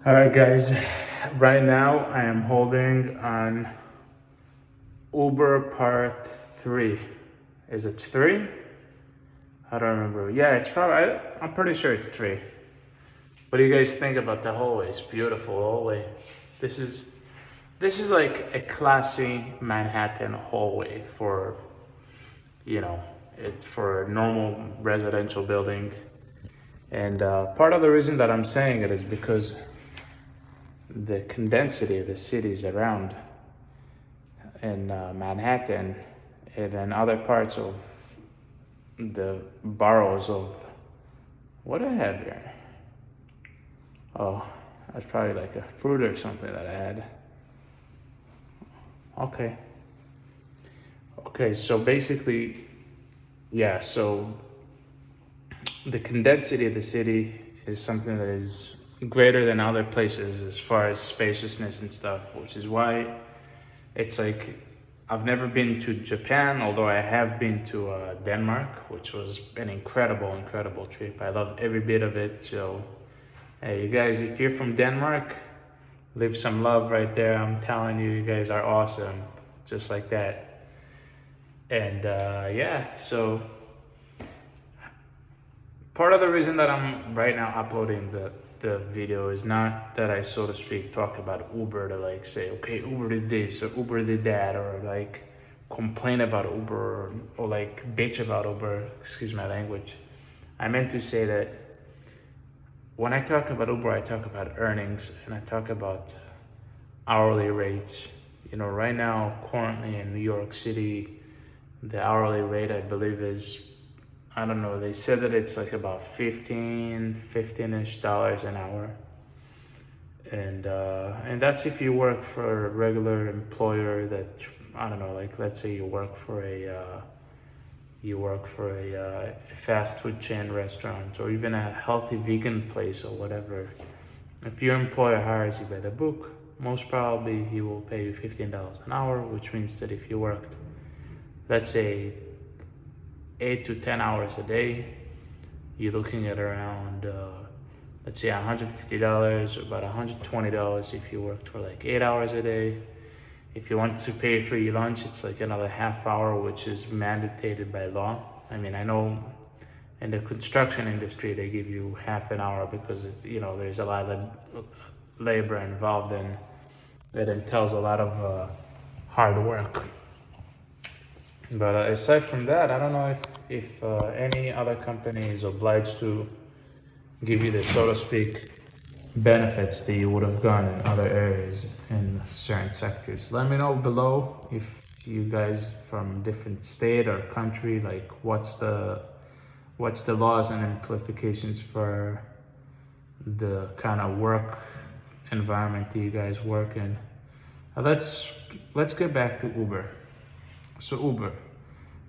All right, guys. Right now, I am holding on Uber Part 3. Is it 3? I don't remember. Yeah, it's probably, I'm pretty sure it's 3. What do you guys think about the hallway? It's beautiful hallway. This is this is like a classy Manhattan hallway for, for a normal residential building. And part of the reason that I'm saying it is because the condensity of the cities around in Manhattan and in other parts of the boroughs of what do I have here? Oh, that's probably like a fruit or something that I had. Okay. Okay, so basically, yeah, so the condensity of the city is something that is greater than other places as far as spaciousness and stuff, which is why it's like I've never been to Japan, although I have been to Denmark, which was an incredible trip. I loved every bit of it. So, hey, you guys, if you're from Denmark, leave some love right there. I'm telling you, you guys are awesome, just like that. And yeah, so part of the reason that I'm right now uploading the video is not that I, so to speak, talk about Uber to like say, okay, Uber did this or Uber did that, or like complain about Uber or like bitch about Uber, excuse my language. I meant to say that when I talk about Uber, I talk about earnings and I talk about hourly rates. You know, right now, currently in New York City, the hourly rate I believe is, I don't know, they said that it's like about 15-ish dollars an hour. And that's if you work for a regular employer that, I don't know, like let's say you work for a fast food chain restaurant or even a healthy vegan place or whatever. If your employer hires you by the book, most probably he will pay you $15 an hour, which means that if you worked, let's say 8 to 10 hours a day, you're looking at around, let's say $150, about $120 if you worked for like 8 hours a day. If you want to pay for your lunch, it's like another half hour, which is mandated by law. I mean, I know in the construction industry, they give you half an hour because, there's a lot of labor involved and it entails a lot of hard work. But aside from that, I don't know if any other company is obliged to give you the, so to speak, benefits that you would have gotten in other areas in certain sectors. Let me know below if you guys from different state or country, like what's the laws and implications for the kind of work environment that you guys work in. Let's get back to Uber. So Uber,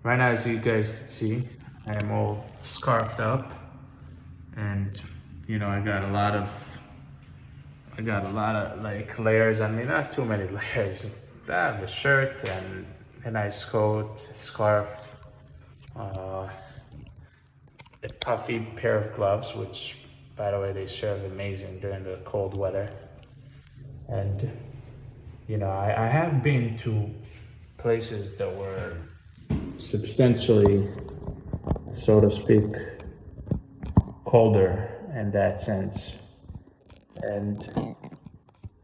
right now as you guys can see, I am all scarfed up, and I got a lot of like layers on me. Not too many layers. I have a shirt and a nice coat, a scarf, a puffy pair of gloves, which, by the way, they serve amazing during the cold weather. And I have been to places that were substantially, so to speak, colder in that sense. And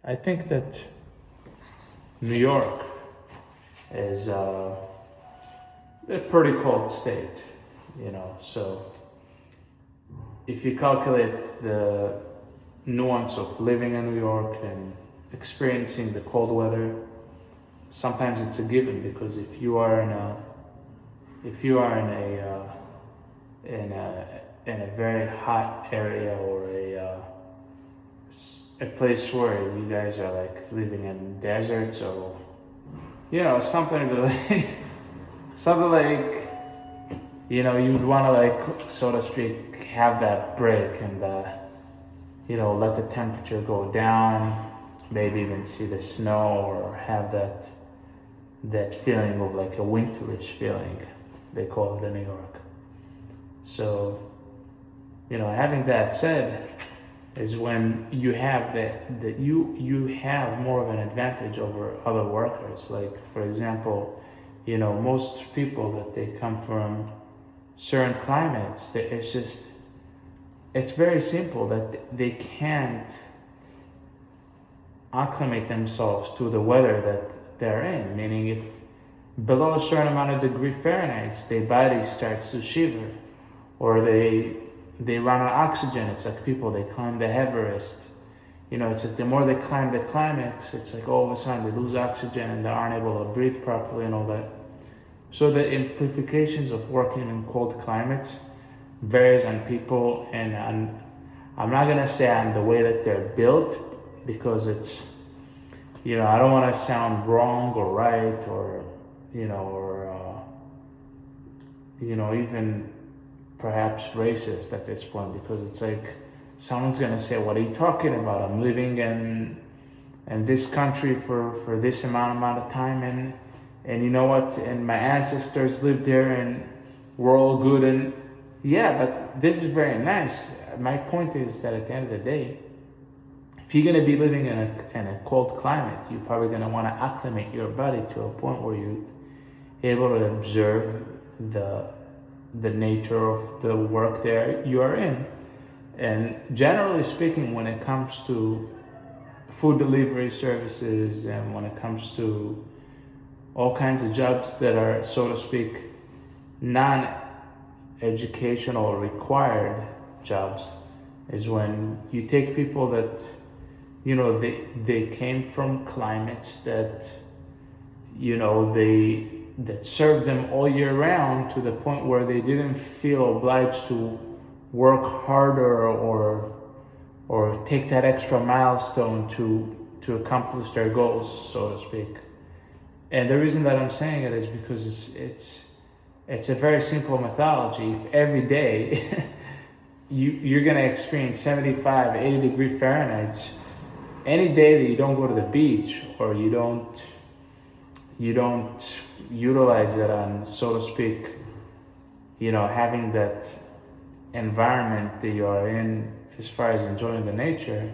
I think that New York is a pretty cold state, so if you calculate the nuance of living in New York and experiencing the cold weather, sometimes it's a given because if you are in a very hot area or a place where you guys are like living in deserts or something like you'd want to like, so to speak, have that break and let the temperature go down, maybe even see the snow or have that feeling of like a winterish feeling, they call it in New York. So, having that said, is when you have that you have more of an advantage over other workers. Like for example, most people that they come from certain climates, it's very simple that they can't acclimate themselves to the weather that they're in. Meaning, if below a certain amount of degree Fahrenheit, their body starts to shiver, or they run out of oxygen. It's like people, they climb the Everest. It's like the more they climb the climax, it's like all of a sudden they lose oxygen and they aren't able to breathe properly and all that. So the implications of working in cold climates varies on people, and I'm not gonna say on the way that they're built, because it's, I don't want to sound wrong or right, or even perhaps racist at this point, because it's like someone's gonna say, "What are you talking about? I'm living in this country for this amount of time, and you know what? And my ancestors lived there, and we're all good." And yeah, but this is very nice. My point is that at the end of the day, if you're gonna be living in a cold climate, you're probably gonna want to acclimate your body to a point where you're able to observe the nature of the work there you are in. And generally speaking, when it comes to food delivery services, and when it comes to all kinds of jobs that are, so to speak, non-educational or required jobs, is when you take people that, they came from climates that, that served them all year round, to the point where they didn't feel obliged to work harder or take that extra milestone to accomplish their goals, so to speak. And the reason that I'm saying it is because it's a very simple methodology. If every day you're gonna experience 75, 80 degree Fahrenheit, any day that you don't go to the beach, or you don't utilize it on, so to speak, having that environment that you are in as far as enjoying the nature,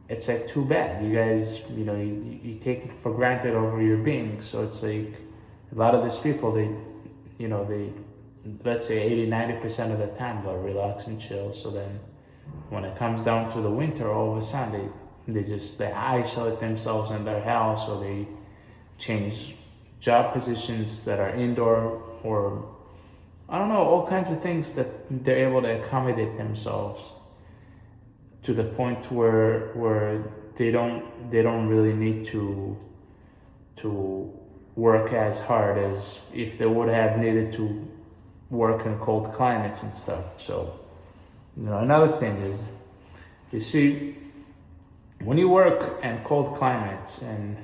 it's like too bad. You guys, you take it for granted over your being. So it's like a lot of these people, they let's say 80-90% of the time they'll relax and chill. So then when it comes down to the winter, all of a sudden they isolate themselves in their house, or they change job positions that are indoor, or I don't know, all kinds of things that they're able to accommodate themselves to the point where they don't really need to work as hard as if they would have needed to work in cold climates and stuff. So, another thing is, you see, when you work in cold climates, and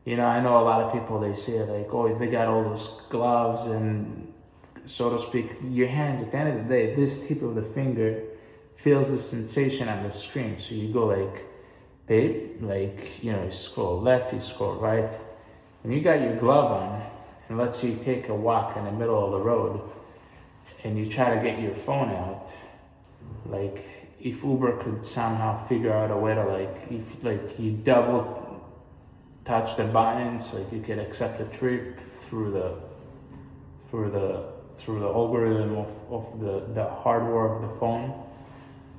I know a lot of people, they say like, oh, they got all those gloves, and so to speak, your hands, at the end of the day, this tip of the finger feels the sensation on the screen. So you go like, babe, like, you scroll left, you scroll right, and you got your glove on, and let's say you take a walk in the middle of the road, and you try to get your phone out, like, if Uber could somehow figure out a way to, if you double touch the buttons, like you could accept a trip through the algorithm of the hardware of the phone.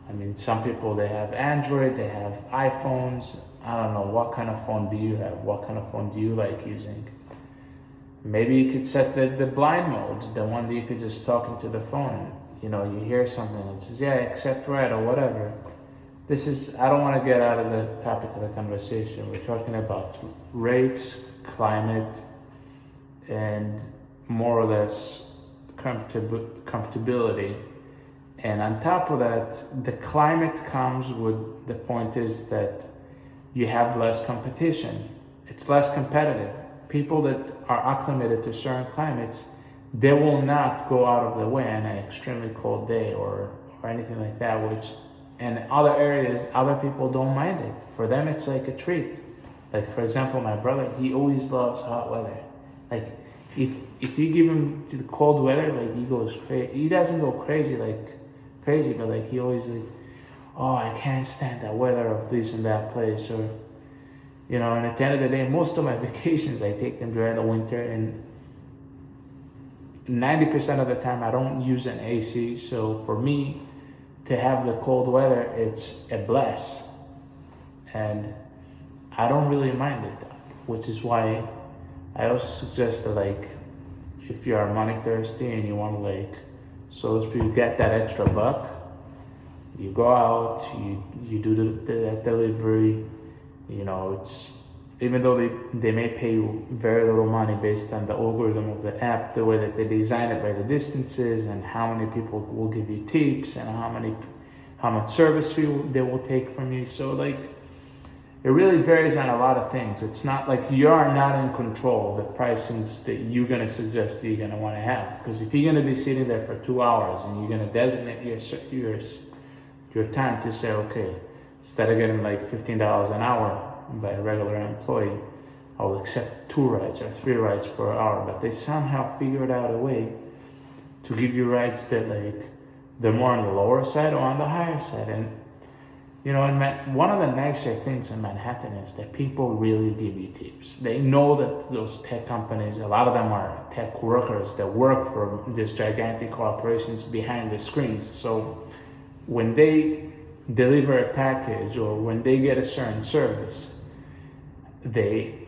I mean, some people, they have Android, they have iPhones. I don't know, what kind of phone do you have? What kind of phone do you like using? Maybe you could set the blind mode, the one that you could just talk into the phone. You hear something that says, yeah, accept right, or whatever. I don't want to get out of the topic of the conversation. We're talking about rates, climate, and more or less comfortability. And on top of that, the climate comes with, the point is that you have less competition. It's less competitive. People that are acclimated to certain climates, they will not go out of the way on an extremely cold day or anything like that, which in other areas, other people don't mind it. For them, it's like a treat. Like, for example, my brother, he always loves hot weather. Like, if you give him the cold weather, like, he goes crazy. He doesn't go crazy, but like, he always like, oh, I can't stand the weather of this and that place, or and at the end of the day, most of my vacations I take them during the winter, and 90% of the time I don't use an AC. So for me to have the cold weather, it's a bless, and I don't really mind it, which is why I also suggest that, like, if you are money thirsty and you want to, like, so to speak, get that extra buck, you go out, you do the delivery. It's, even though they may pay you very little money based on the algorithm of the app, the way that they design it by the distances and how many people will give you tips and how much service fee they will take from you. So, like, it really varies on a lot of things. It's not like you are not in control of the pricings that you're gonna suggest that you're gonna want to have. Because if you're gonna be sitting there for 2 hours and you're gonna designate your time to say, okay, instead of getting like $15 an hour by a regular employee, I will accept 2 rides or 3 rides per hour. But they somehow figured out a way to give you rides that, like, they're more on the lower side or on the higher side. And one of the nicer things in Manhattan is that people really give you tips. They know that those tech companies, a lot of them are tech workers that work for these gigantic corporations behind the screens. So when they deliver a package or when they get a certain service, they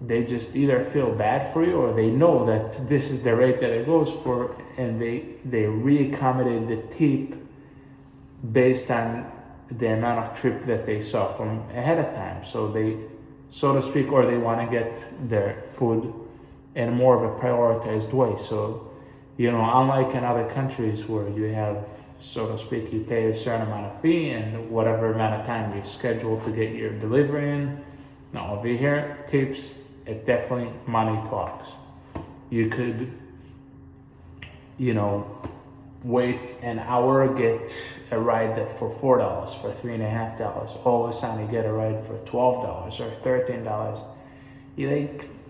just either feel bad for you, or they know that this is the rate that it goes for, and they re-accommodate the tip based on the amount of trip that they saw from ahead of time. So they, so to speak, or they want to get their food in more of a prioritized way. So, unlike in other countries where you have, so to speak, you pay a certain amount of fee and whatever amount of time you're scheduled to get your delivery in. Now over here, tips, it definitely, money talks. You could, wait an hour, get a ride that for $4, for $3.50. All of a sudden you get a ride for $12 or $13.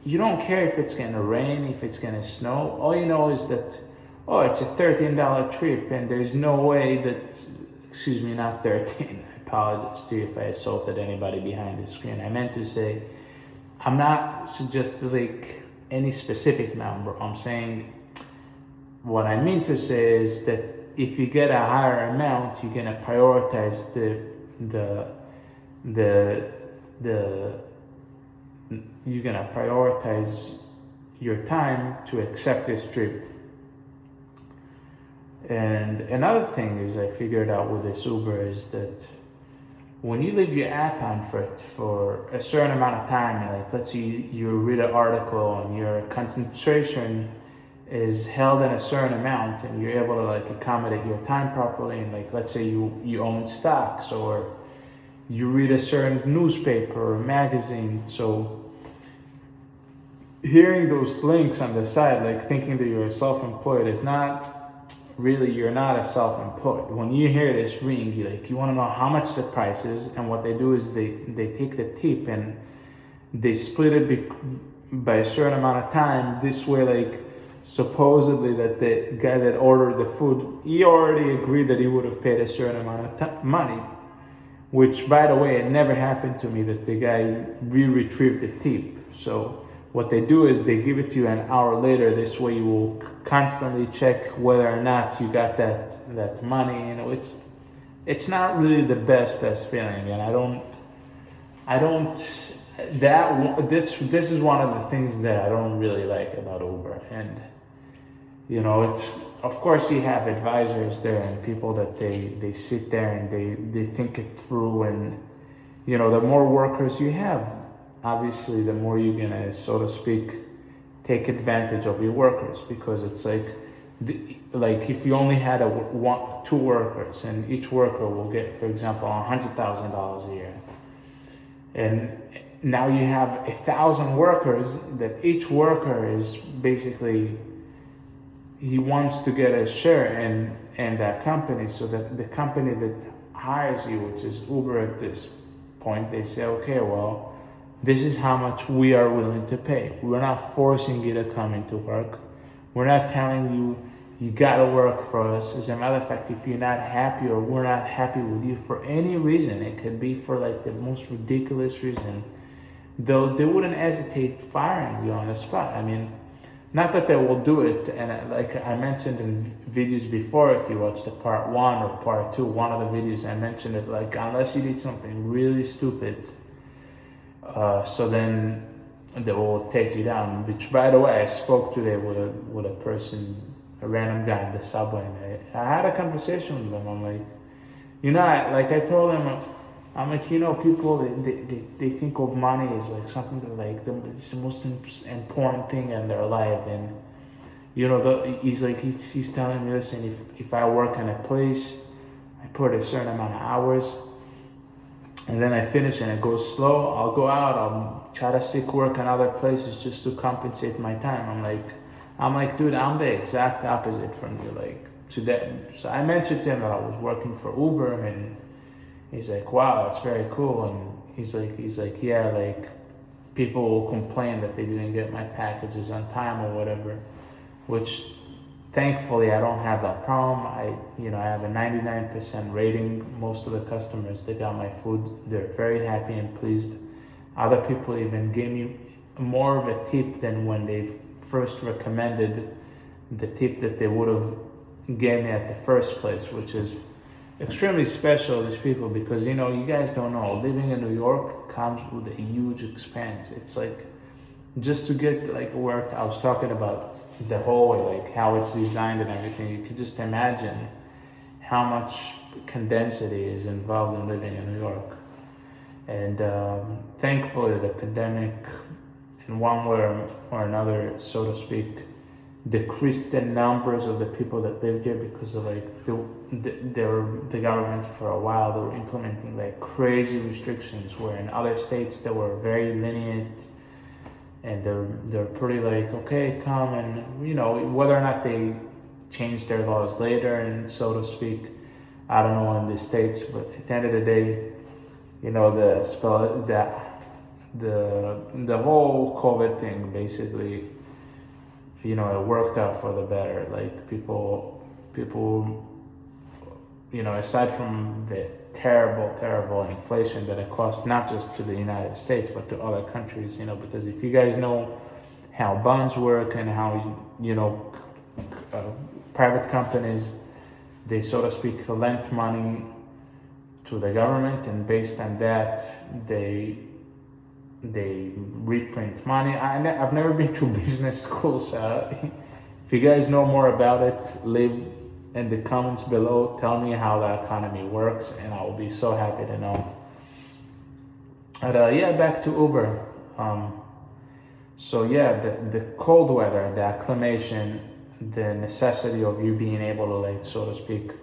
You don't care if it's gonna rain, if it's gonna snow. All you know is that, oh, it's a $13 trip, and there's no way that, excuse me, not 13. I apologize to you if I assaulted anybody behind the screen. I meant to say, I'm not suggesting like any specific number. I'm saying, what I mean to say is that if you get a higher amount, you're gonna prioritize you're gonna prioritize your time to accept this trip. And another thing is, I figured out with this Uber, is that when you leave your app on for a certain amount of time, like let's say you read an article and your concentration is held in a certain amount, and you're able to like accommodate your time properly, and like let's say you own stocks, or you read a certain newspaper or magazine. So hearing those links on the side, like thinking that you're self-employed, is not really, you're not a self-employed. When you hear this ring, you want to know how much the price is, and what they do is they take the tip and they split it by a certain amount of time. This way, like, supposedly that the guy that ordered the food, he already agreed that he would have paid a certain amount of money, which, by the way, it never happened to me that the guy retrieved the tip. So what they do is they give it to you an hour later. This way you will constantly check whether or not you got that money. It's not really the best feeling, and this is one of the things that I don't really like about Uber. And it's, of course, you have advisors there and people that they sit there and they think it through, and the more workers you have, obviously the more you're gonna, so to speak, take advantage of your workers, because it's like if you only had two workers, and each worker will get, for example, $100,000 a year, and now you have 1,000 workers, that each worker is basically, he wants to get a share in that company, so that the company that hires you, which is Uber at this point, they say, okay, well, this is how much we are willing to pay. We're not forcing you to come into work. We're not telling you You gotta work for us. As a matter of fact, if you're not happy or we're not happy with you for any reason, it could be for like the most ridiculous reason, though they wouldn't hesitate firing you on the spot. I mean, not that they will do it, and like I mentioned in videos before, if you watch the part 1 or part 2, one of the videos I mentioned it, like unless you did something really stupid, so then they will take you down. Which, by the way, I spoke today with a person, a random guy in the subway, and I had a conversation with them. I'm like, I told him, I'm like, people they think of money as like something that like it's the most important thing in their life, and he's telling me, listen, if I work in a place, I put a certain amount of hours, and then I finish and it goes slow, I'll go out, I'll try to seek work in other places just to compensate my time. I'm like, dude, I'm the exact opposite from you. Like to that, so I mentioned to him that I was working for Uber, and he's like, wow, that's very cool. And he's like, yeah, like people will complain that they didn't get my packages on time or whatever, which thankfully I don't have that problem. I have a 99% rating. Most of the customers that got my food, they're very happy and pleased. Other people even gave me more of a tip than when they first recommended the tip that they would have gave me at the first place, which is extremely special, these people, because you guys don't know, living in New York comes with a huge expense. It's like, just to get like where I was talking about the hallway, like how it's designed and everything, you could just imagine how much condensity is involved in living in New York. And thankfully the pandemic, in one way or another, so to speak, decreased the numbers of the people that lived here, because of like the government for a while, they were implementing like crazy restrictions, where in other states they were very lenient, and they're pretty like, okay, come, and whether or not they changed their laws later, and so to speak, I don't know in the states, but at the end of the day, the whole COVID thing basically, it worked out for the better. Like people, aside from the terrible inflation that it cost, not just to the United States, but to other countries, because if you guys know how bonds work and how, private companies, they, so to speak, lent money to the government, and based on that, they reprint money. I've never been to business school, so if you guys know more about it, leave in the comments below. Tell me how the economy works, and I will be so happy to know. But back to Uber. The cold weather, the acclimation, the necessity of you being able to, like, so to speak,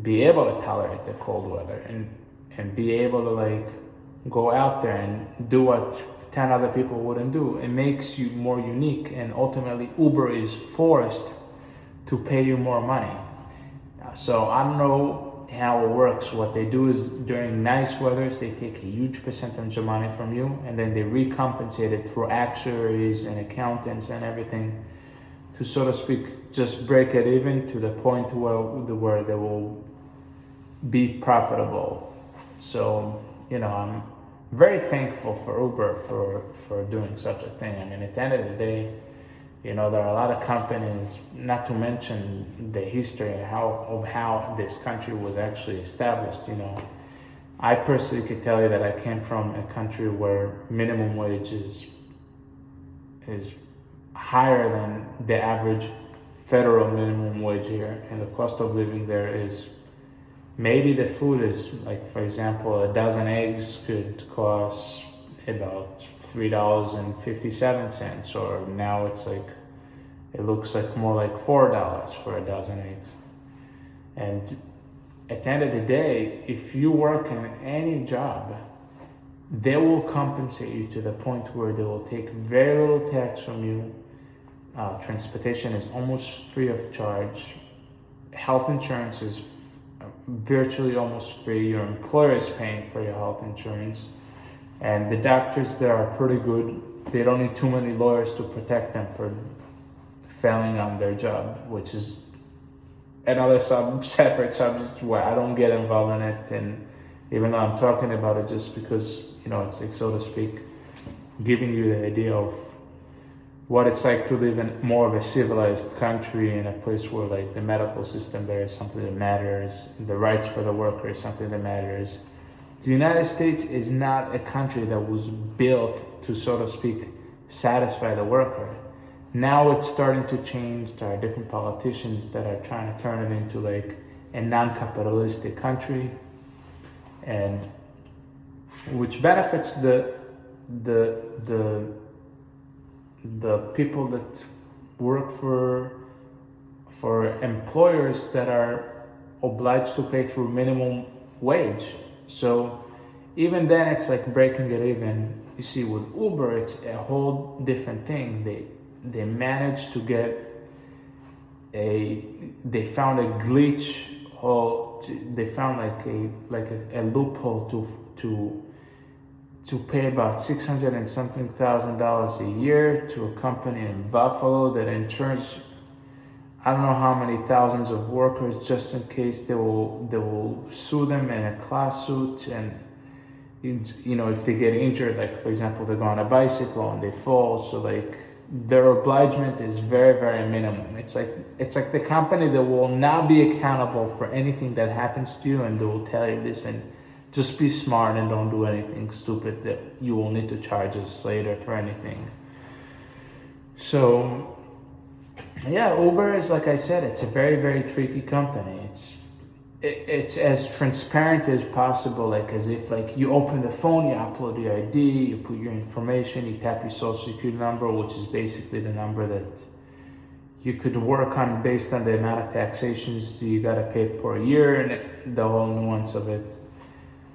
be able to tolerate the cold weather, and be able to, like, go out there and do what 10 other people wouldn't do. It makes you more unique, and ultimately Uber is forced to pay you more money. So I don't know how it works. What they do is, during nice weathers, they take a huge percentage of money from you, and then they recompensate it through actuaries and accountants and everything, to, so to speak, just break it even to the point where they will be profitable. So, I'm very thankful for Uber for doing such a thing. I mean, at the end of the day, there are a lot of companies, not to mention the history of how this country was actually established. I personally could tell you that I came from a country where minimum wage is higher than the average federal minimum wage here, and the cost of living there is, maybe the food is, like, for example, a dozen eggs could cost about $3.57, or now it's like, it looks like more like $4 for a dozen eggs. And at the end of the day, if you work in any job, they will compensate you to the point where they will take very little tax from you. Transportation is almost free of charge. Health insurance is virtually almost free. Your employer is paying for your health insurance, and the doctors there are pretty good. They don't need too many lawyers to protect them for failing on their job, which is another separate subject where I don't get involved in it, and even though I'm talking about it just because, it's like, so to speak, giving you the idea of what it's like to live in more of a civilized country, in a place where like the medical system there is something that matters, the rights for the worker is something that matters. The United States is not a country that was built to, so to speak, satisfy the worker. Now it's starting to change. There are different politicians that are trying to turn it into like a non-capitalistic country, and which benefits the people that work for employers that are obliged to pay through minimum wage. So even then, it's like breaking it even. You see, with Uber, it's a whole different thing. They managed to get they found a glitch hole. They found like a loophole to pay about $600 and something thousand a year to a company in Buffalo that insures I don't know how many thousands of workers, just in case they will sue them in a class suit. And if they get injured, like for example they go on a bicycle and they fall, so like their obligement is very, very minimum. It's like the company that will not be accountable for anything that happens to you, and they will tell you this, and just be smart and don't do anything stupid that you will need to charge us later for anything. So yeah, Uber is, like I said, it's a very, very tricky company. It's as transparent as possible, like as if like you open the phone, you upload your ID, you put your information, you tap your social security number, which is basically the number that you could work on based on the amount of taxations that you gotta pay per year and the whole nuance of it.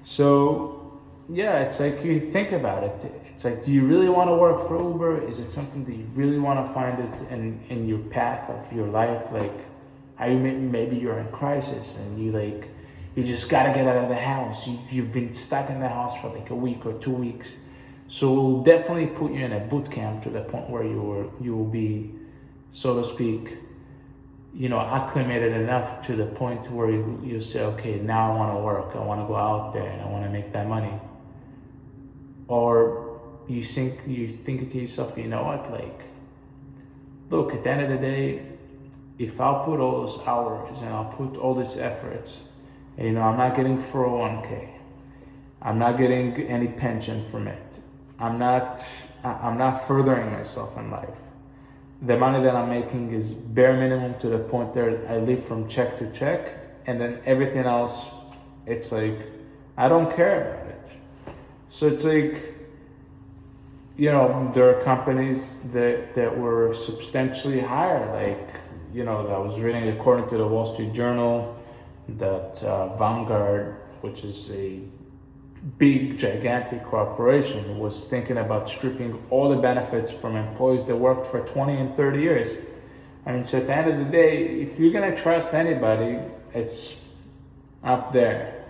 So yeah, it's like you think about it. It's like, do you really want to work for Uber? Is it something that you really want to find it in your path of your life? Like, maybe you're in crisis and you just gotta get out of the house. You've been stuck in the house for like a week or 2 weeks. So we'll definitely put you in a boot camp to the point where you will be, so to speak, acclimated enough to the point where you say, okay, now I want to work. I want to go out there and I want to make that money. Or you think to yourself, you know what, like, look, at the end of the day, if I'll put all those hours and I'll put all this efforts, and I'm not getting 401k, I'm not getting any pension from it, I'm not furthering myself in life. The money that I'm making is bare minimum to the point that I live from check to check, and then everything else, it's like, I don't care about it. So it's like, there are companies that were substantially higher, like, I was reading, according to the Wall Street Journal, that Vanguard, which is a big, gigantic corporation, was thinking about stripping all the benefits from employees that worked for 20 and 30 years. I mean, so at the end of the day, if you're gonna trust anybody, it's up there.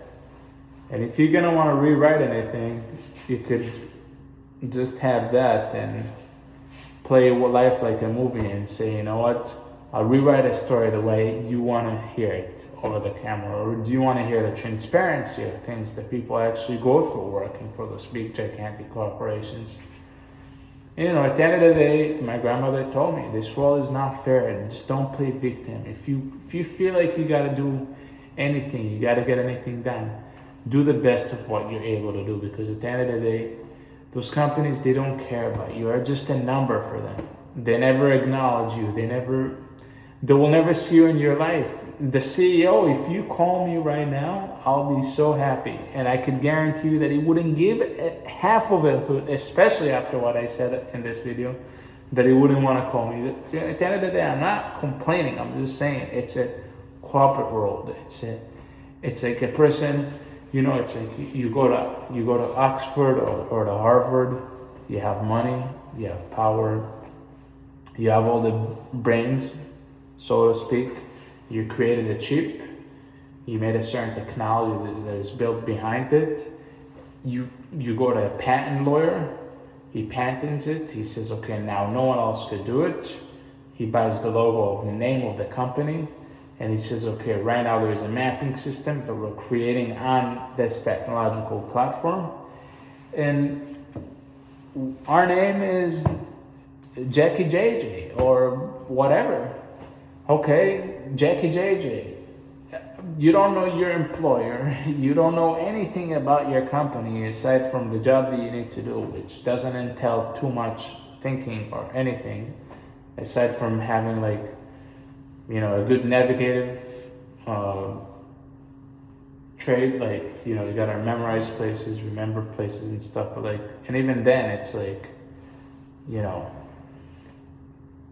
And if you're gonna want to rewrite anything, you could just have that and play life like a movie and say, you know what, I'll rewrite a story the way you want to hear it over the camera. Or do you want to hear the transparency of things that people actually go through working for those big, gigantic corporations? At the end of the day, my grandmother told me, this world is not fair. Just don't play victim. If you feel like you got to do anything, you got to get anything done, do the best of what you're able to do, because at the end of the day, those companies, they don't care about you. You're just a number for them. They never acknowledge you. They will never see you in your life. The CEO, if you call me right now, I'll be so happy. And I could guarantee you that he wouldn't give half of it, especially after what I said in this video, that he wouldn't want to call me. At the end of the day, I'm not complaining. I'm just saying it's a corporate world. It's like a person, it's like you go to Oxford or to Harvard, you have money, you have power, you have all the brains, so to speak. You created a chip, you made a certain technology that is built behind it. You go to a patent lawyer, he patents it, he says, okay, now no one else could do it. He buys the logo of the name of the company, And he says, okay, right now there is a mapping system that we're creating on this technological platform. And our name is Jackie JJ or whatever. Okay, Jackie JJ. You don't know your employer. You don't know anything about your company aside from the job that you need to do, which doesn't entail too much thinking or anything aside from having like, you know, a good navigative trade. Like, you know, you gotta memorize places, remember places and stuff. But like, and even then it's like, you know,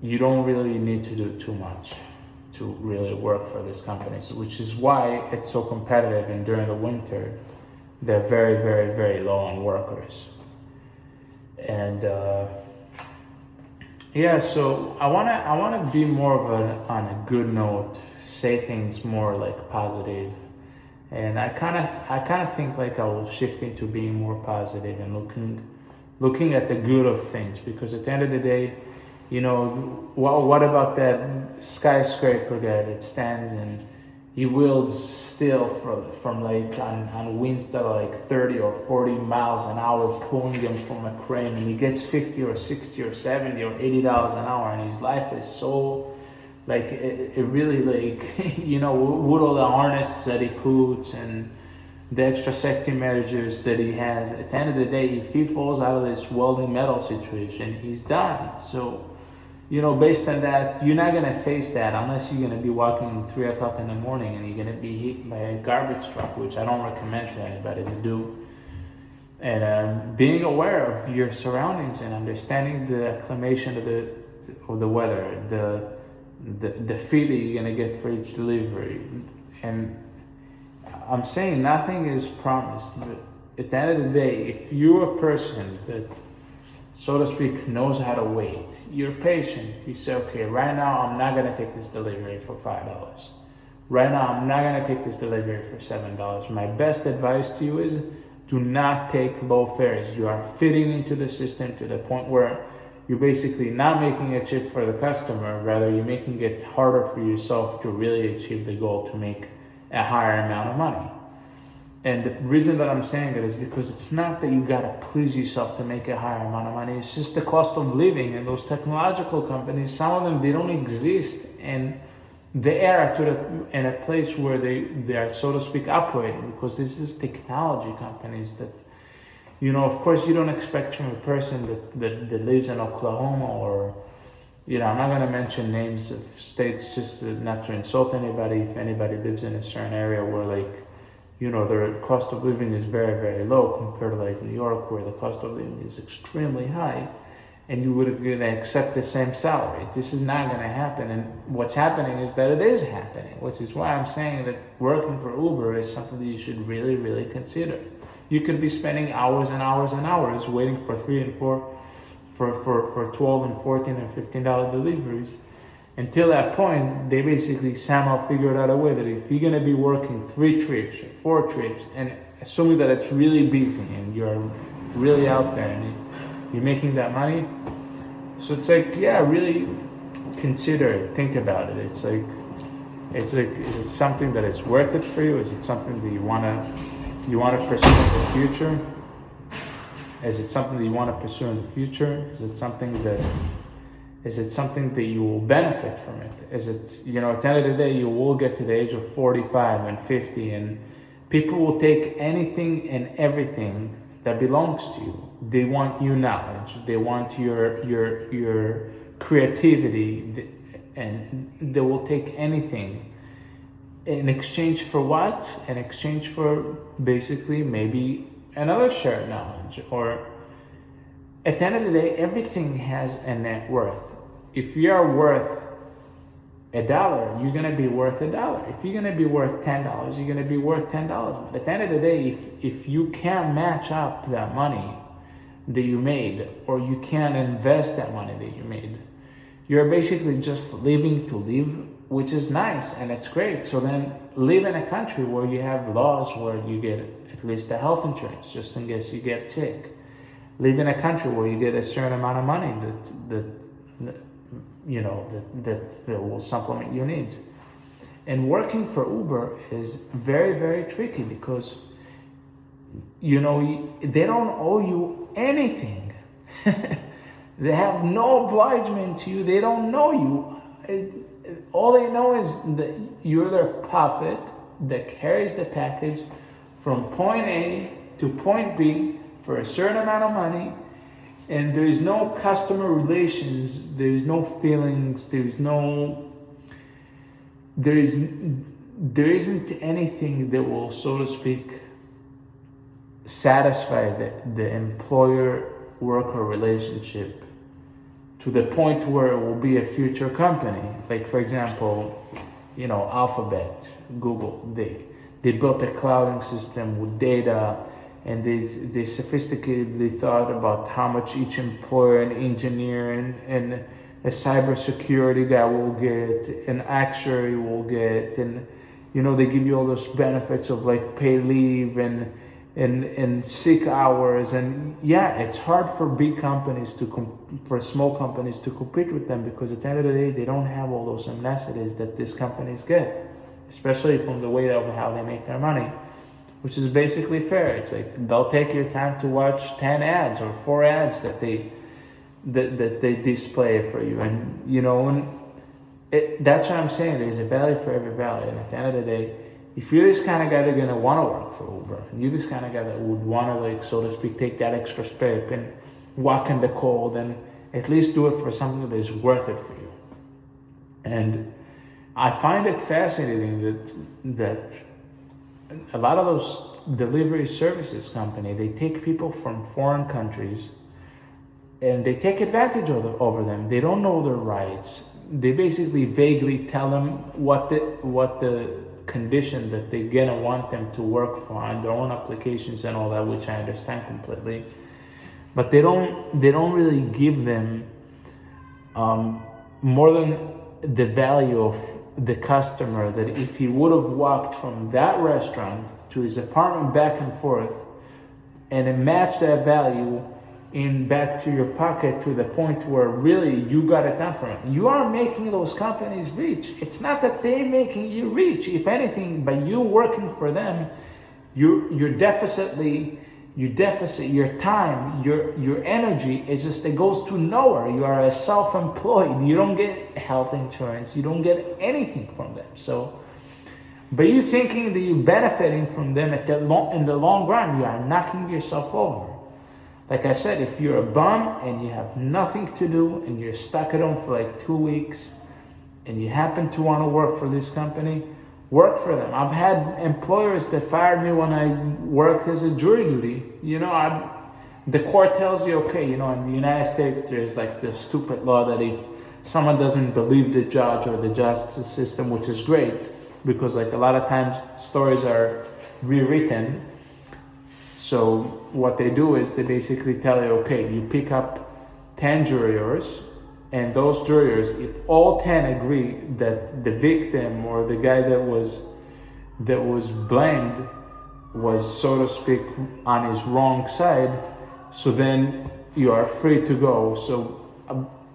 you don't really need to do too much to really work for these companies, which is why it's so competitive. And during the winter, they're very, very, very low on workers. And yeah, so I wanna be more of on a good note, say things more like positive, and I kind of think like I will shift into being more positive and looking at the good of things, because at the end of the day, you know, what about that skyscraper guy that stands and he wields steel from like on winds that are like 30 or 40 miles an hour, pulling him from a crane, and he gets 50 or 60 or 70 or $80 an hour, and his life is so like it really like you know, with all the harness that he puts and the extra safety measures that he has, at the end of the day, if he falls out of this welding metal situation, he's done. So, you know, based on that, you're not gonna face that unless you're gonna be walking 3 o'clock in the morning and you're gonna be hit by a garbage truck, which I don't recommend to anybody to do. And being aware of your surroundings and understanding the acclimation of the weather, the fee that you're gonna get for each delivery. And I'm saying nothing is promised, but at the end of the day, if you're a person that, so to speak, knows how to wait, you're patient, you say, okay, right now I'm not gonna take this delivery for $5. Right now I'm not gonna take this delivery for $7. My best advice to you is do not take low fares. You are fitting into the system to the point where you're basically not making a chip for the customer, rather you're making it harder for yourself to really achieve the goal to make a higher amount of money. And the reason that I'm saying that is because it's not that you gotta please yourself to make a higher amount of money. It's just the cost of living. And those technological companies, some of them, they don't exist in the era in a place where they are, so to speak, operating, because this is technology companies that, you know, of course you don't expect from a person that lives in Oklahoma or, you know, I'm not gonna mention names of states just not to insult anybody. If anybody lives in a certain area where, like, you know, their cost of living is very, very low compared to like New York, where the cost of living is extremely high, and you would gonna accept the same salary. This is not gonna happen. And what's happening is that it is happening, which is why I'm saying that working for Uber is something that you should really, really consider. You could be spending hours and hours and hours waiting for 3 and 4 for 12 and 14 and $15 deliveries. Until that point, they basically somehow figured out a way that if you're gonna be working 3 trips or 4 trips, and assuming that it's really busy and you're really out there and you're making that money, so it's like, yeah, really consider it, think about it. It's like, is it something that is worth it for you? Is it something that you wanna pursue in the future? Is it something that you want to pursue in the future? Is it something that you will benefit from it? Is it, you know, at the end of the day, you will get to the age of 45 and 50, and people will take anything and everything that belongs to you. They want your knowledge. They want your creativity, and they will take anything in exchange for what? In exchange for basically maybe another shared knowledge. Or at the end of the day, everything has a net worth. If you are worth $1, you're gonna be worth $1. If you're gonna be worth $10, you're gonna be worth $10. But at the end of the day, if you can't match up that money that you made, or you can't invest that money that you made, you're basically just living to live, which is nice and it's great. So then live in a country where you have laws where you get at least a health insurance just in case you get sick. Live in a country where you get a certain amount of money that will supplement your needs. And working for Uber is very, very tricky because, you know, they don't owe you anything. They have no obligement to you. They don't know you. All they know is that you're their puppet that carries the package from point A to point B for a certain amount of money, and there is no customer relations, there is no feelings, there isn't anything that will, so to speak, satisfy the employer-worker relationship to the point where it will be a future company. Like, for example, you know, Alphabet, Google, they built a clouding system with data, and they sophisticatedly thought about how much each employer, an engineer, and a cybersecurity guy will get, an actuary will get, and you know, they give you all those benefits of like pay leave and sick hours, and yeah, it's hard for big companies for small companies to compete with them, because at the end of the day, they don't have all those amenities that these companies get, especially from the way of how they make their money, which is basically fair. It's like they'll take your time to watch 10 ads or 4 ads that they display for you, and you know, and that's what I'm saying. There's a value for every value, and at the end of the day, if you're this kind of guy that's gonna want to work for Uber, and you're this kind of guy that would want to, like, so to speak, take that extra step and walk in the cold, and at least do it for something that is worth it for you. And I find it fascinating that a lot of those delivery services company, they take people from foreign countries and they take advantage over them. They don't know their rights. They basically vaguely tell them what the condition that they're gonna want them to work for on their own applications and all that, which I understand completely. But they don't really give them more than the value of the customer, that if he would have walked from that restaurant to his apartment back and forth and matched that value in back to your pocket to the point where really you got it done for him. You are making those companies rich. It's not that they're making you rich. If anything, by you working for them, your time, your energy is just, it goes to nowhere. You are a self-employed. You don't get health insurance. You don't get anything from them. So, but you thinking that you're benefiting from them in the long run, you are knocking yourself over. Like I said, if you're a bum and you have nothing to do and you're stuck at home for like 2 weeks and you happen to want to work for this company, work for them. I've had employers that fired me when I worked as a jury duty. You know, the court tells you, okay, you know, in the United States, there's like the stupid law that if someone doesn't believe the judge or the justice system, which is great, because like a lot of times stories are rewritten. So what they do is they basically tell you, okay, you pick up 10 jurors, and those jurors, if all 10 agree that the victim or the guy that was blamed was, so to speak, on his wrong side, so then you are free to go. So,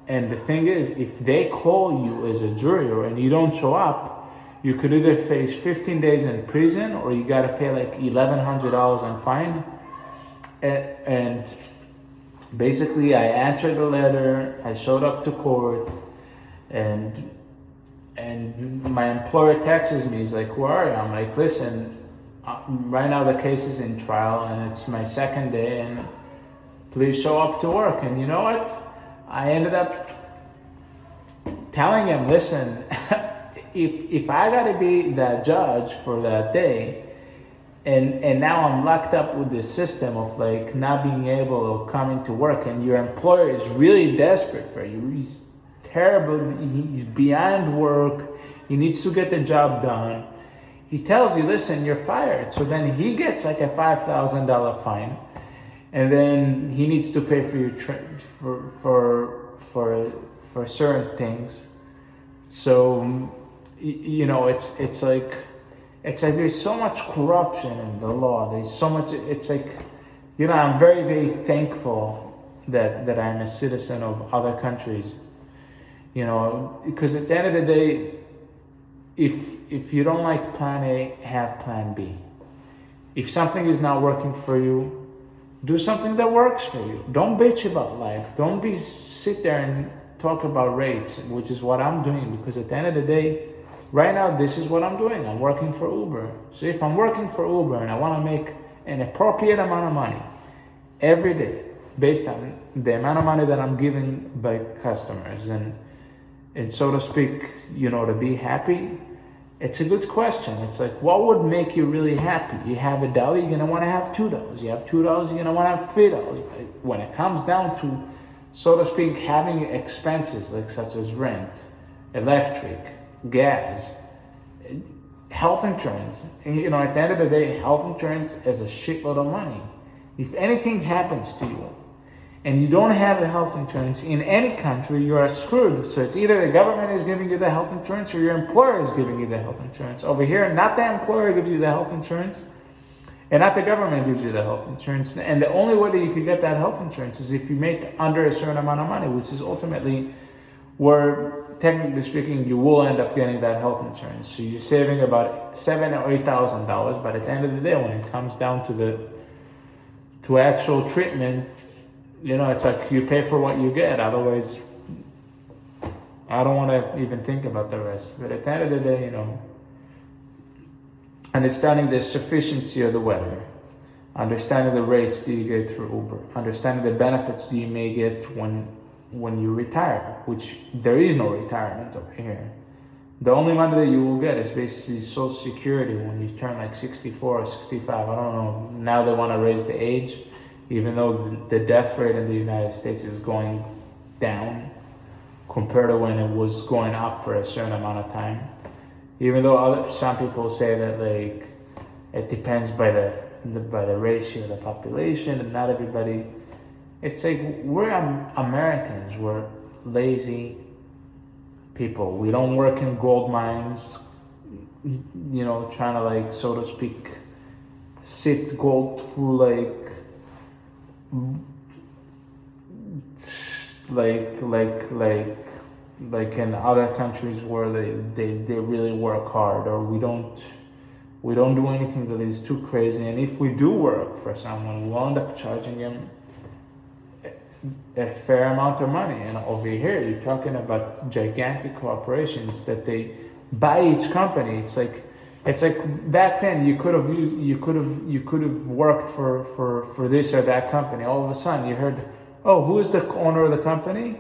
and the thing is, if they call you as a juror and you don't show up, you could either face 15 days in prison or you got to pay like $1,100 in fine. And basically, I answered the letter, I showed up to court, and my employer texts me. He's like, "Where are you?" I'm like, "Listen, right now the case is in trial and it's my second day, and please show up to work." And you know what? I ended up telling him, "Listen, if I gotta be the judge for that day, and now I'm locked up with this system of like not being able to come into work, and your employer is really desperate for you. He's terrible. He's beyond work. He needs to get the job done. He tells you, listen, you're fired." So then he gets like a $5,000 fine, and then he needs to pay for your for certain things. So, you know, it's like there's so much corruption in the law. There's so much. It's like, you know, I'm very, very thankful that I'm a citizen of other countries. You know, because at the end of the day, if you don't like plan A, have plan B. If something is not working for you, do something that works for you. Don't bitch about life. Don't sit there and talk about rates, which is what I'm doing, because at the end of the day, right now, this is what I'm doing. I'm working for Uber. So if I'm working for Uber and I want to make an appropriate amount of money every day based on the amount of money that I'm giving by customers and so to speak, to be happy, it's a good question. It's like, what would make you really happy? You have $1, you're going to want to have $2. You have $2, you're going to want to have $3. When it comes down to, so to speak, having expenses like such as rent, electric, gas, health insurance, at the end of the day, health insurance is a shitload of money. If anything happens to you and you don't have the health insurance in any country, you are screwed. So it's either the government is giving you the health insurance or your employer is giving you the health insurance. Over here, not the employer gives you the health insurance and not the government gives you the health insurance. And the only way that you can get that health insurance is if you make under a certain amount of money, which is ultimately where, technically speaking, you will end up getting that health insurance. So you're saving about $7,000 or $8,000, but at the end of the day, when it comes down to actual treatment, it's like you pay for what you get. Otherwise, I don't want to even think about the rest. But at the end of the day, understanding the sufficiency of the weather, understanding the rates that you get through Uber, understanding the benefits that you may get when you retire, which there is no retirement over here. The only money that you will get is basically Social Security when you turn like 64 or 65. I don't know. Now they want to raise the age, even though the death rate in the United States is going down compared to when it was going up for a certain amount of time. Even though some people say that like it depends by the ratio of the population, and not everybody. It's like we're Americans. We're lazy people. We don't work in gold mines, trying to like, so to speak, sift gold through like in other countries where they really work hard, or we don't do anything that is too crazy. And if we do work for someone, we'll end up charging them a fair amount of money. And over here, you're talking about gigantic corporations that they buy each company. It's like back then you could have worked for this or that company. All of a sudden you heard, oh, who is the owner of the company?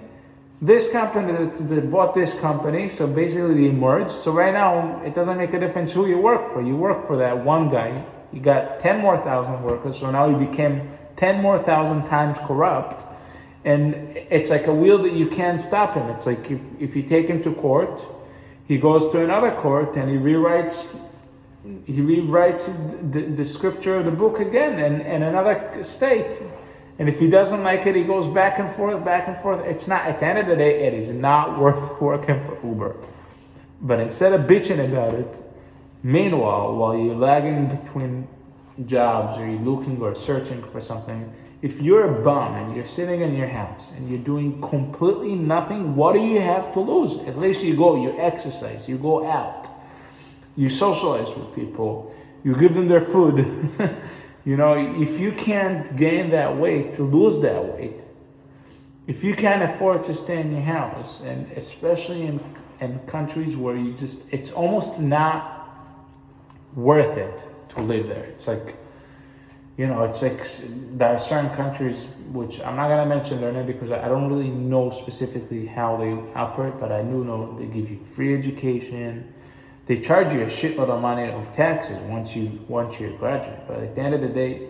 This company that bought this company. So basically they merged. So right now it doesn't make a difference who you work for. You work for that one guy. You got 10 more thousand workers. So now you became 10 more thousand times corrupt. And it's like a wheel that you can't stop him. It's like if you take him to court, he goes to another court and he rewrites the scripture of the book again in another state. And if he doesn't like it, he goes back and forth. It's not, at the end of the day, it is not worth working for Uber. But instead of bitching about it, meanwhile, while you're lagging between jobs or you're looking or searching for something, if you're a bum and you're sitting in your house and you're doing completely nothing, what do you have to lose? At least you go, you exercise, you go out, you socialize with people, you give them their food. If you can't gain that weight, to lose that weight, if you can't afford to stay in your house, and especially in countries where it's almost not worth it to live there. It's like, it's like there are certain countries, which I'm not going to mention their name because I don't really know specifically how they operate, but I do know they give you free education. They charge you a shitload of money of taxes once you're a graduate. But at the end of the day,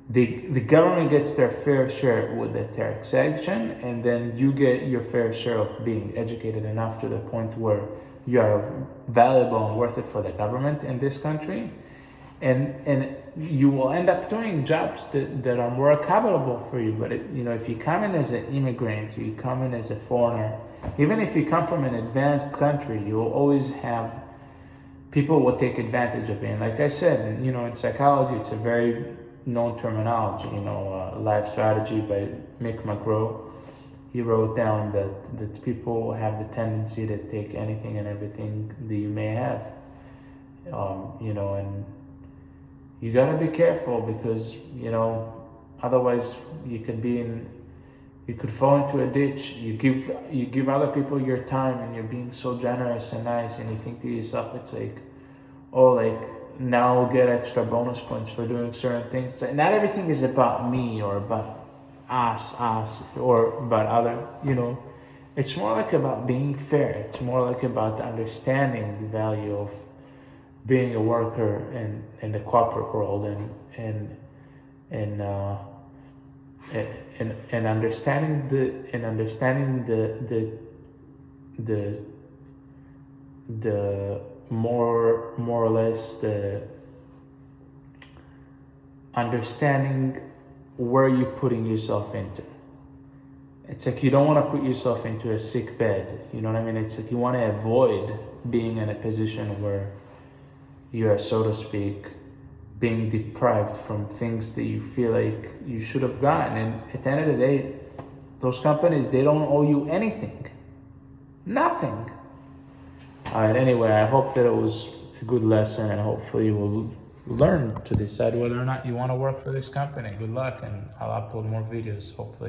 the government gets their fair share with the taxation, and then you get your fair share of being educated enough to the point where you are valuable and worth it for the government in this country. And you will end up doing jobs that are more accountable for you. But if you come in as an immigrant, or you come in as a foreigner, even if you come from an advanced country, you will always have people will take advantage of it. And like I said, in psychology, it's a very known terminology. Life Strategy by Mick McGraw. he wrote down that people have the tendency to take anything and everything that you may have, and you gotta be careful because otherwise you could fall into a ditch. You give other people your time and you're being so generous and nice, and you think to yourself, it's like, oh, like now I'll get extra bonus points for doing certain things. Not everything is about me or about us, or about other, It's more like about being fair. It's more like about understanding the value of being a worker in the corporate world, and understanding the more or less the understanding where you're putting yourself into. It's like you don't want to put yourself into a sick bed, you know what I mean? It's like you want to avoid being in a position where you are, so to speak, being deprived from things that you feel like you should have gotten. And at the end of the day, those companies, they don't owe you anything. Nothing. All right, anyway, I hope that it was a good lesson, and hopefully you will learn to decide whether or not you want to work for this company. Good luck, and I'll upload more videos, hopefully.